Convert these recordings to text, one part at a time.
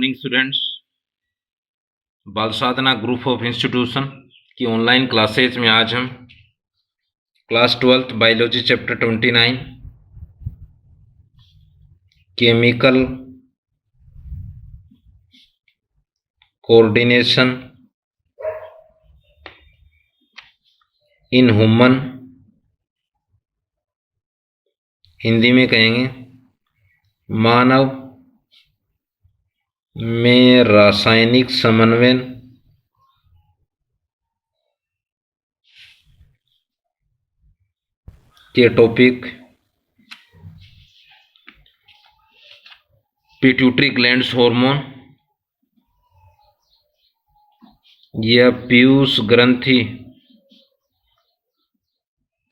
Morning students. बाल साधना group of institution की online classes में आज हम class 12th biology chapter 29 chemical coordination in human, Hindi में कहेंगे मानव में रासायनिक समन्वय के टॉपिक पिट्यूटरी ग्लैंड्स हार्मोन या पीयूष ग्रंथि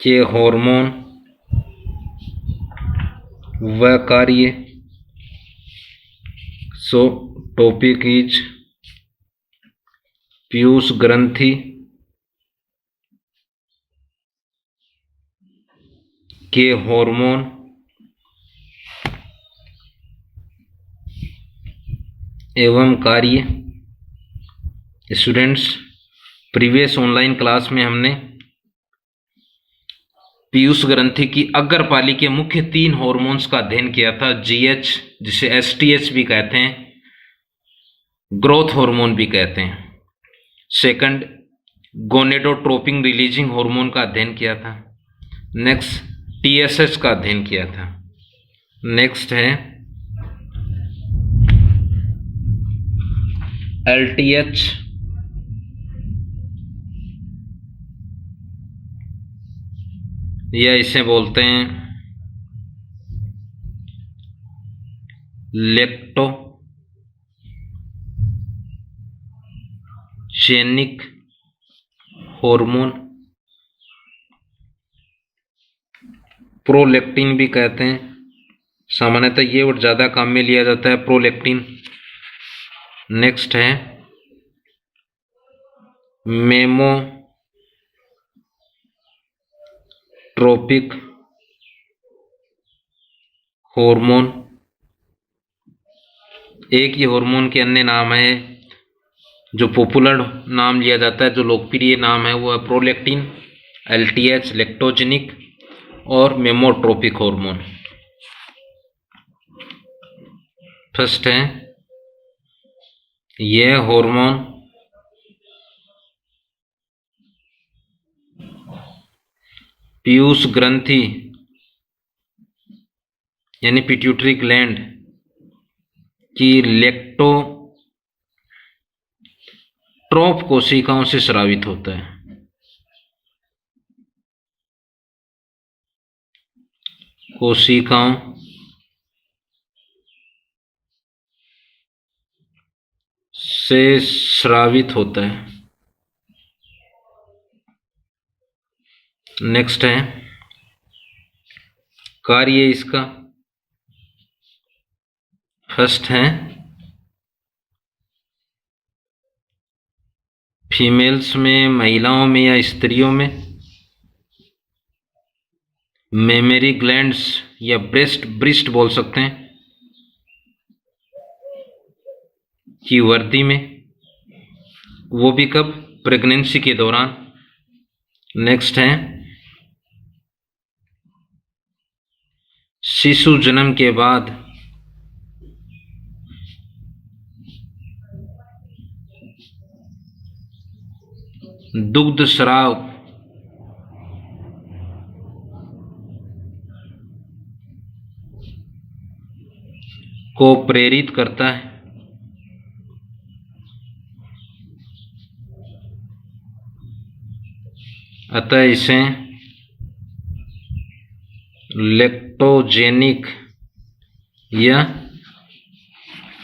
के हार्मोन व कार्य। सो टॉपिक इज पीयूष ग्रंथि के हार्मोन एवं कार्य। स्टूडेंट्स, प्रीवियस ऑनलाइन क्लास में हमने पीयूष ग्रंथि की अग्रपाली के मुख्य 3 हार्मोन्स का अध्ययन किया था। जीएच, जिसे एसटीएच भी कहते हैं, ग्रोथ हार्मोन भी कहते हैं। सेकंड, गोनेडोट्रोपिन रिलीजिंग हार्मोन का अध्ययन किया था। नेक्स्ट, टीएसएच का अध्ययन किया था। नेक्स्ट है एलटीएच, या इसे बोलते हैं लेक्टोजेनिक हार्मोन, प्रोलैक्टिन भी कहते हैं। सामान्यतः ये वर्ड ज़्यादा काम में लिया जाता है, प्रोलैक्टिन। नेक्स्ट है मेमोट्रोपिक हार्मोन। एक ही हार्मोन के अन्य नाम है, जो पॉपुलर नाम लिया जाता है, जो लोकप्रिय नाम है, वो है प्रोलैक्टिन, एलटीएच, लेक्टोजेनिक और मेमोट्रोपिक हार्मोन। फर्स्ट है यह हार्मोन पीयूष ग्रंथि यानी पिट्यूटरी ग्लैंड की लेक्टोट्रोप कोशिकाओं से स्रावित होता है। कोशिकाओं से स्रावित होता है। नेक्स्ट है कार्य इसका। फर्स्ट है फीमेल्स में, महिलाओं में या स्त्रियों में मेमरी ग्लैंड्स या ब्रेस्ट बोल सकते हैं की वृद्धि में, वो भी कब? प्रेगनेंसी के दौरान। नेक्स्ट है शिशु जन्म के बाद दुग्ध स्राव को प्रेरित करता है। अतः इसे लेक्टोजेनिक या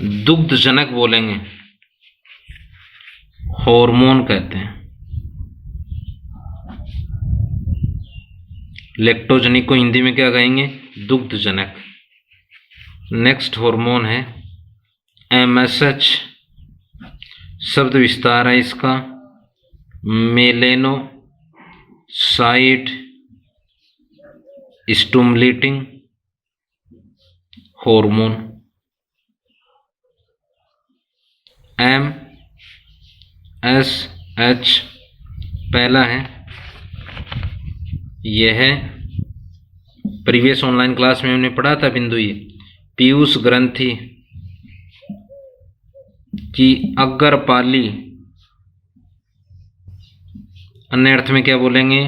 दुग्धजनक बोलेंगे, हार्मोन कहते हैं। लेक्टोजेनिक को हिंदी में क्या कहेंगे? दुग्धजनक। नेक्स्ट हार्मोन है एमएसएच, शब्द विस्तार है इसका melanocyte stimulating hormone. M S H पहला है, यह है प्रीवियस ऑनलाइन क्लास में हमने पढ़ा था बिंदु ये, पीयूष ग्रंथि की अग्रपाली, अन्य अर्थ में क्या बोलेंगे,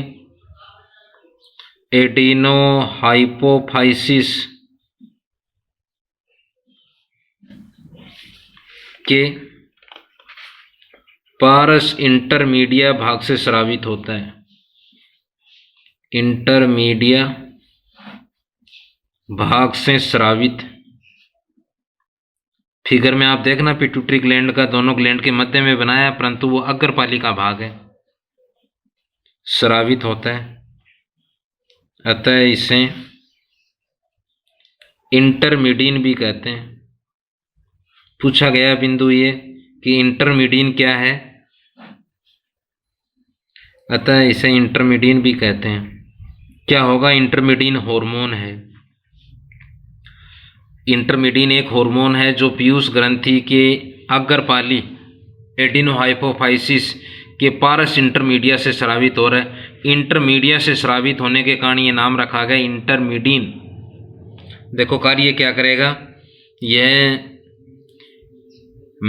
एडिनो हाइपोफाइसिस के पारस इंटरमीडिया भाग से स्रावित होता है। इंटरमीडिया भाग से स्रावित, फिगर में आप देखना पिट्यूटरी ग्लैंड का दोनों ग्लैंड के मध्य में बनाया, परंतु वो अग्रपाली का भाग है, स्रावित होता है, अतः इसे इंटरमीडियन भी कहते हैं। पूछा गया बिंदु ये कि इंटरमीडियन क्या है, अतः इसे इंटरमीडियन भी कहते हैं। क्या होगा, इंटरमीडियन हार्मोन है। इंटरमीडियन एक हार्मोन है जो पीयूष ग्रंथि के अग्रपाली एडिनोहाइपोफाइसिस के पारस इंटरमीडिया से स्रावित हो रहा है। इंटरमीडिया से स्रावित होने के कारण ये नाम रखा गया इंटरमीडियन। देखो कार्य क्या करेगा, यह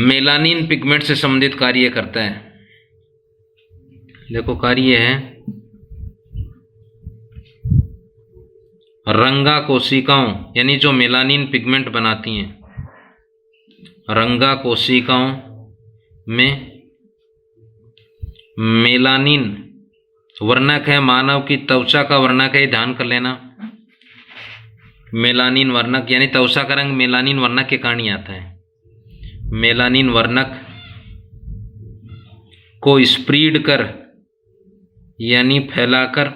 मेलानिन पिगमेंट से संबंधित कार्य करता है। देखो कार्य है रंगा कोशिकाओं, यानी जो मेलानिन पिगमेंट बनाती हैं, रंगा कोशिकाओं में मेलानिन वर्णक है, मानव की त्वचा का वर्णक है, ध्यान कर लेना। मेलानिन वर्णक यानी त्वचा का रंग मेलानिन वर्णक के कारण ही आता है। मेलानिन वर्णक को स्प्रीड कर यानी फैलाकर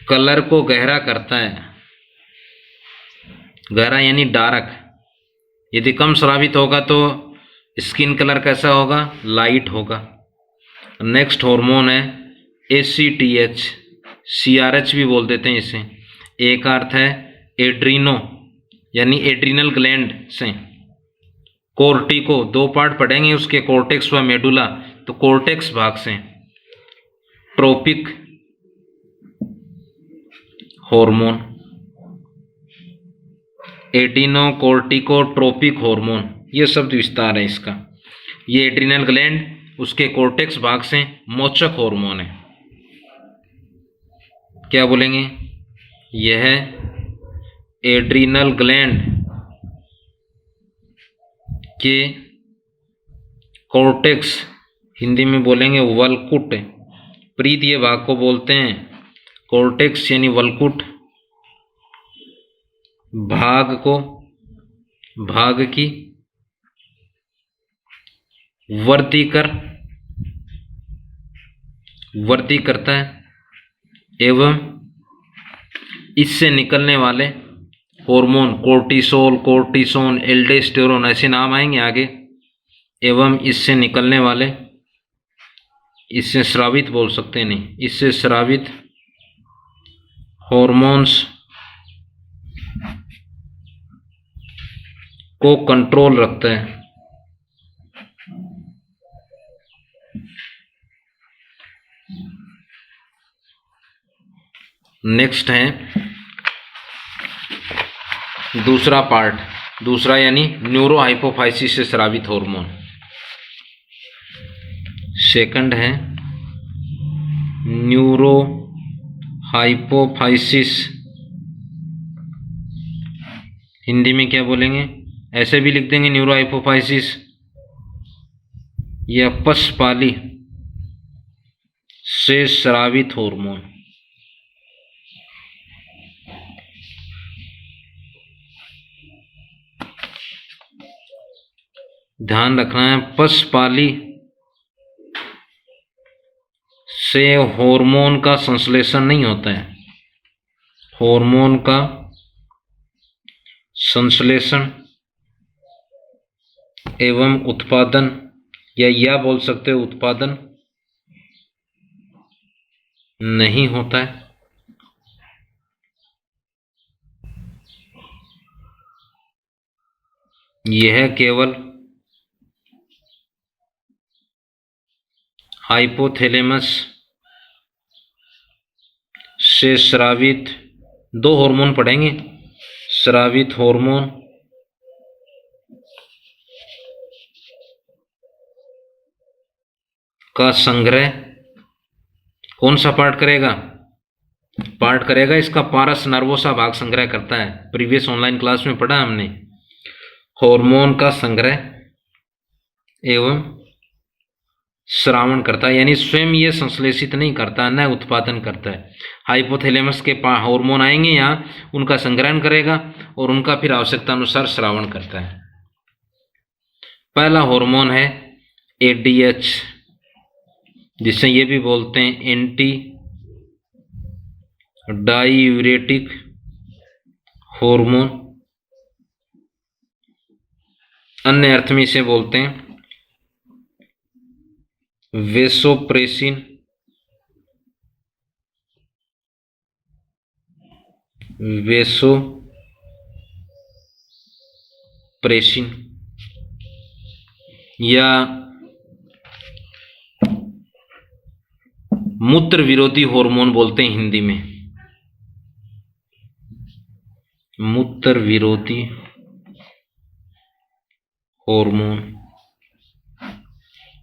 कलर को गहरा करता है। गहरा यानी डार्क। यदि कम स्रावित होगा तो स्किन कलर कैसा होगा, लाइट होगा। नेक्स्ट हार्मोन है ACTH, CRH भी बोल देते हैं इसे। एक अर्थ है एड्रीनो यानी एड्रीनल ग्लैंड से, कोर्टिको दो पार्ट पढ़ेंगे उसके, कोर्टेक्स व मेडुला, तो कोर्टेक्स भाग से trophic hormone, adeno cortico trophic hormone, ये शब्द विस्तार है इसका। ये एड्रीनल ग्लैंड उसके कोर्टेक्स भाग से मोचक हार्मोन है। क्या बोलेंगे, यह एड्रीनल ग्लैंड के कोर्टेक्स, हिंदी में बोलेंगे वलकुट, प्रीत ये भाग को बोलते हैं कोर्टेक्स यानी वलकुट भाग को, भाग की वृद्धि करता है एवं इससे निकलने वाले हार्मोन कोर्टिसोल, कोर्टिसोन, एल्डोस्टेरोन ऐसे नाम आएंगे आगे, एवं इससे निकलने वाले, इससे स्रावित बोल सकते हैं, नहीं, इससे स्रावित हार्मोन्स को कंट्रोल रखता है। नेक्स्ट है दूसरा पार्ट, दूसरा यानी न्यूरो हाइपोफाइसिस से स्रावित हार्मोन। सेकंड है न्यूरो हाइपोफाइसिस, हिंदी में क्या बोलेंगे, ऐसे भी लिख देंगे न्यूरो हाइपोफाइसिस या पशपाली से स्रावित हार्मोन। ध्यान रखना है, पशपाली से हार्मोन का संश्लेषण नहीं होता है। हार्मोन का संश्लेषण एवं उत्पादन, या यह बोल सकते हो उत्पादन नहीं होता है। यह केवल हाइपोथैलेमस से स्रावित, दो हार्मोन पढ़ेंगे, स्रावित हार्मोन का संग्रह, कौन सा पार्ट करेगा? पार्ट करेगा इसका पारस नर्वोसा भाग संग्रह करता है। प्रीवियस ऑनलाइन क्लास में पढ़ा हमने। हार्मोन का संग्रह एवं श्रावण करता है, यानी स्वयं ये संश्लेषित नहीं करता, न उत्पादन करता है। हाइपोथैलेमस के हार्मोन आएंगे यहाँ, उनका संग्रहण करेगा और उनका फिर आवश्यकता अनुसार श्रावण करता है। पहला हार्मोन है एडीएच, जिसे ये भी बोलते हैं एंटी डाईयूरेटिक हार्मोन, अन्य अर्थ में इसे बोलते हैं वेसोप्रेसिन, वेसोप्रेसिन या मूत्र विरोधी हार्मोन बोलते हैं हिंदी में, मूत्र विरोधी हार्मोन।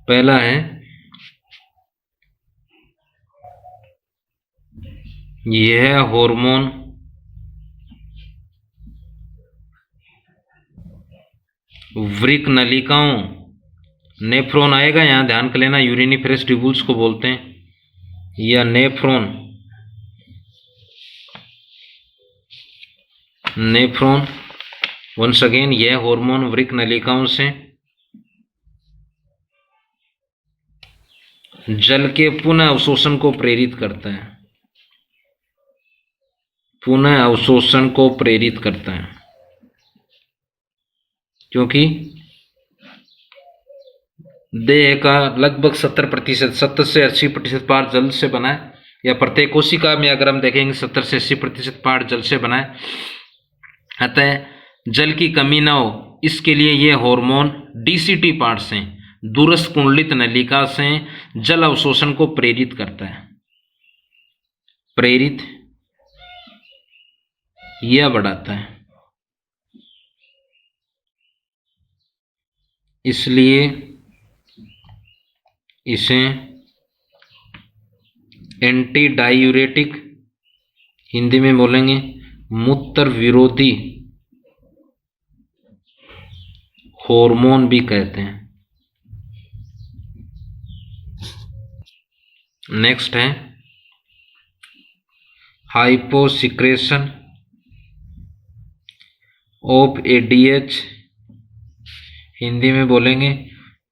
पहला है यह हार्मोन वृक्क नलिकाओं, नेफ्रॉन आएगा यहां, ध्यान कर लेना, यूरिनिफेरस ट्यूबुल्स को बोलते हैं, या नेफ्रॉन, नेफ्रॉन वंस अगेन, यह हार्मोन वृक्क नलिकाओं से जल के पुनः अवशोषण को प्रेरित करता है, पुनः अवशोषण को प्रेरित करता है, क्योंकि देह का लगभग 70%, 70 से 80% पार्ट जल से बना है, या प्रत्येक कोशिका में अगर हम देखेंगे 70 से 80% पार्ट जल से बना है। अतः जल की कमी न हो, इसके लिए ये हार्मोन डीसीटी पार्ट से, दूरस्थ कुंडलित नलिका से जल अवशोषण को प्रेरित करता है, प्रेरित या बढ़ाता है। इसलिए इसे एंटी डायूरेटिक, हिंदी में बोलेंगे मूत्र विरोधी हार्मोन भी कहते हैं। नेक्स्ट है हाइपोसिक्रेशन ऑफ एडीएच, हिंदी में बोलेंगे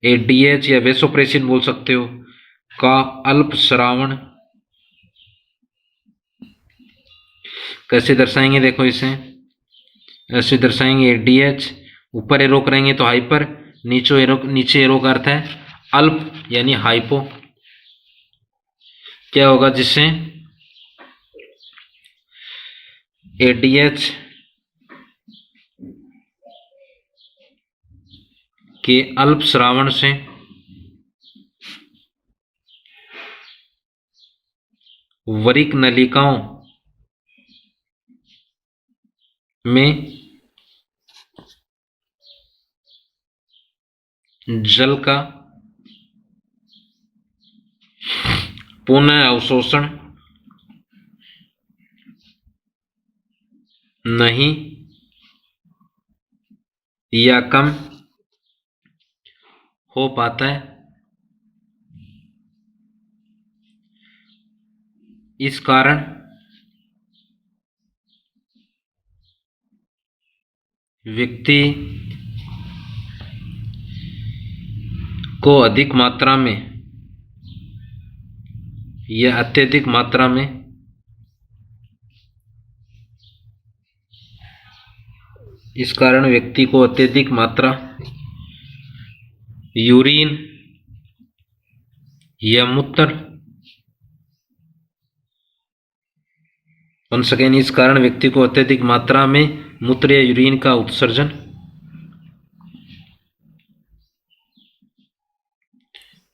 एडीएच या वेसोप्रेसिन बोल सकते हो, का अल्प श्रावण। कैसे दर्शाएंगे? देखो इसे ऐसे दर्शाएंगे, एडीएच ऊपर एरो करेंगे तो हाइपर, नीचे एरो का अर्थ है अल्प यानी हाइपो। क्या होगा जिससे एडीएच के अल्प श्रावण से वरिक नलिकाओं में जल का पुनः अवशोषण नहीं या कम हो पाता है। इस कारण व्यक्ति को अधिक मात्रा में या अत्यधिक मात्रा में इस कारण व्यक्ति को अत्यधिक मात्रा यूरिन या मूत्र, वंस अगेन इस कारण व्यक्ति को अत्यधिक मात्रा में मूत्र या यूरिन का उत्सर्जन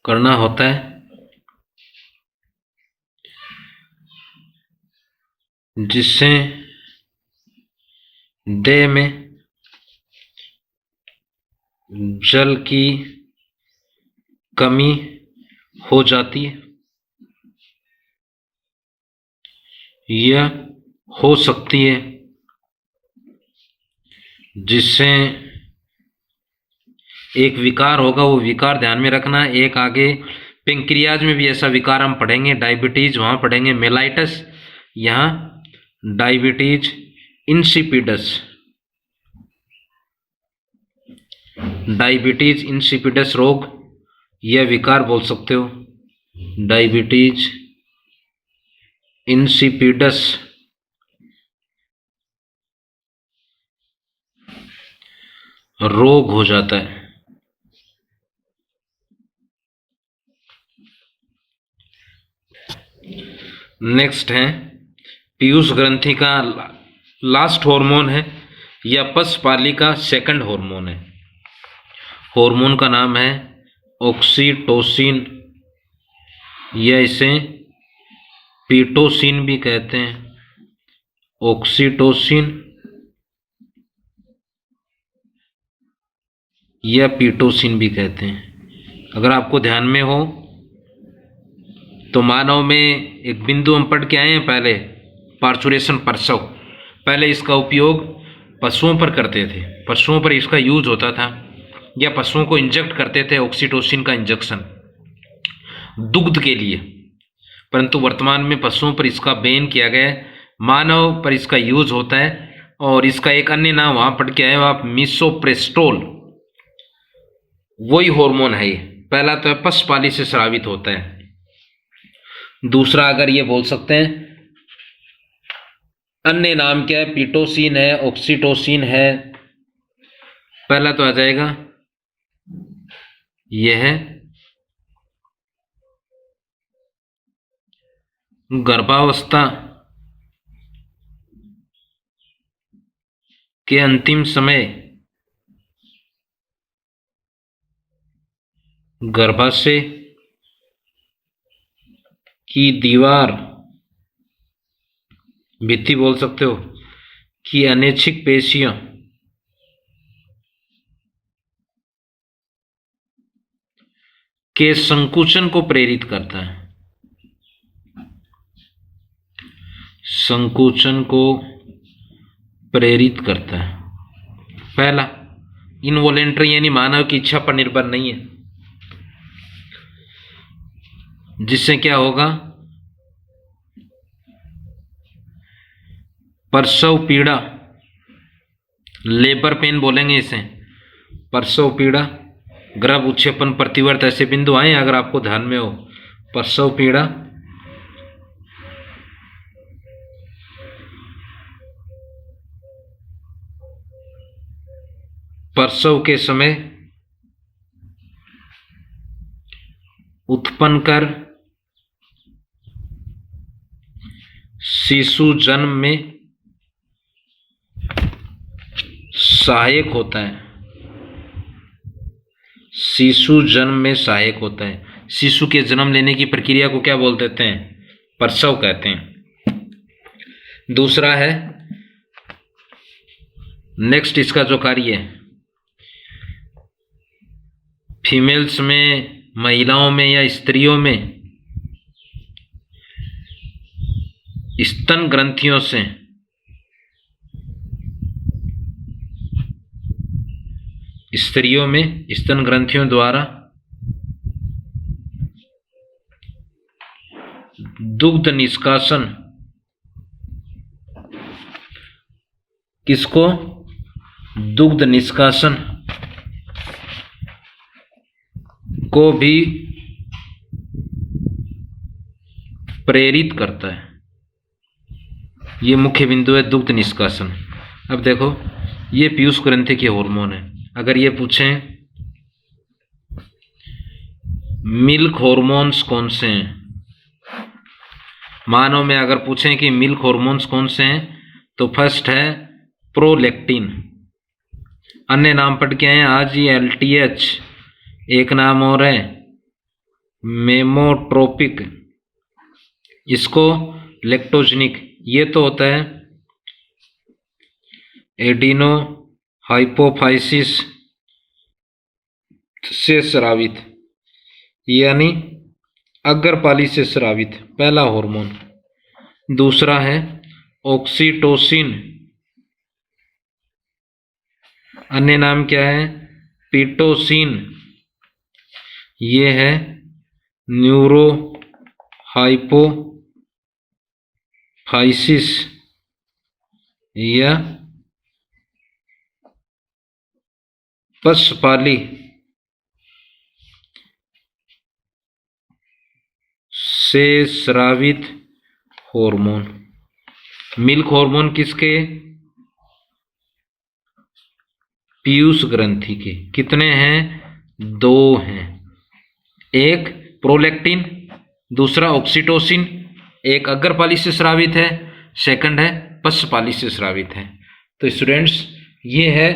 करना होता है, जिससे देह में जल की कमी हो जाती है। यह हो सकती है जिससे एक विकार होगा, वो विकार ध्यान में रखना। एक आगे पेंक्रियाज में भी ऐसा विकार हम पढ़ेंगे, डायबिटीज वहाँ पढ़ेंगे, मेलाइटस, यहाँ डायबिटीज इंसिपिडस, डायबिटीज इंसिपिडस रोग, यह विकार बोल सकते हो, डायबिटीज इंसिपिडस रोग हो जाता है। नेक्स्ट है पीयूष ग्रंथि का लास्ट हार्मोन है, या पशपाली का सेकंड हार्मोन है। हार्मोन का नाम है ऑक्सीटोसिन, या इसे पीटोसिन भी कहते हैं। ऑक्सीटोसिन या पीटोसिन भी कहते हैं। अगर आपको ध्यान में हो तो मानव में एक बिंदु हम पढ़ के आए हैं पहले, पार्चुरेशन प्रसव। पहले इसका उपयोग पशुओं पर करते थे, पशुओं पर इसका यूज होता था, या पशुओं को इंजेक्ट करते थे ऑक्सीटोसिन का इंजेक्शन दुग्ध के लिए। परंतु वर्तमान में पशुओं पर इसका बैन किया गया है, मानव पर इसका यूज होता है। और इसका एक अन्य नाम वहाँ पढ़ के आए हो आप, मिसोप्रेस्टोल, वही हार्मोन है ये। पहला तो पशपाली से स्रावित होता है, दूसरा अगर ये बोल सकते हैं अन्य नाम क्या है, पीटोसिन है, ऑक्सीटोसिन है। पहला तो आ जाएगा यह है गर्भावस्था के अंतिम समय गर्भाशय की दीवार, भित्ति बोल सकते हो, कि अनैच्छिक पेशियां के संकुचन को प्रेरित करता है, संकुचन को प्रेरित करता है। पहला इनवॉलेंट्री यानी मानव की इच्छा पर निर्भर नहीं है, जिससे क्या होगा, प्रसव पीड़ा, लेबर पेन बोलेंगे इसे, प्रसव पीड़ा, गर्भ उच्छेपन, प्रतिवर्त, ऐसे बिंदु आए अगर आपको ध्यान में हो। प्रसव पीड़ा, प्रसव के समय उत्पन्न कर शिशु जन्म में सहायक होता है, शिशु जन्म में सहायक होता है। शिशु के जन्म लेने की प्रक्रिया को क्या बोल देते हैं, प्रसव कहते हैं। दूसरा है नेक्स्ट, इसका जो कार्य है फीमेल्स में, महिलाओं में या स्त्रियों में स्तन ग्रंथियों से स्त्रियों में स्तन ग्रंथियों द्वारा दुग्ध निष्कासन, किसको, दुग्ध निष्कासन को भी प्रेरित करता है। ये मुख्य बिंदु है दुग्ध निष्कासन। अब देखो ये पीयूष ग्रंथि के हार्मोन है। अगर ये पूछें मिल्क हार्मोन्स कौन से हैं, मानव में अगर पूछें कि मिल्क हार्मोन्स कौन से हैं, तो फर्स्ट है प्रोलैक्टिन, अन्य नाम पढ़ के आए आज ही LTH, एक नाम और है मेमोट्रोपिक, इसको लेक्टोजेनिक, ये तो होता है एडिनो हाइपोफाइसिस से स्रावित, यानी अग्रपाली से स्रावित पहला हार्मोन। दूसरा है ऑक्सीटोसिन, अन्य नाम क्या है पिटोसिन, ये है न्यूरो हाइपोफाइसिस या पशपाली से स्रावित हार्मोन। मिल्क हार्मोन किसके, पीयूष ग्रंथि के। कितने हैं, 2 हैं, एक प्रोलैक्टिन, दूसरा ऑक्सीटोसिन। एक अग्रपाली से स्रावित है, सेकंड है पशपाली से स्रावित है। तो स्टूडेंट्स ये है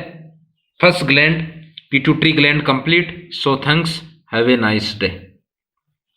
first gland pituitary gland complete. So thanks, have a nice day.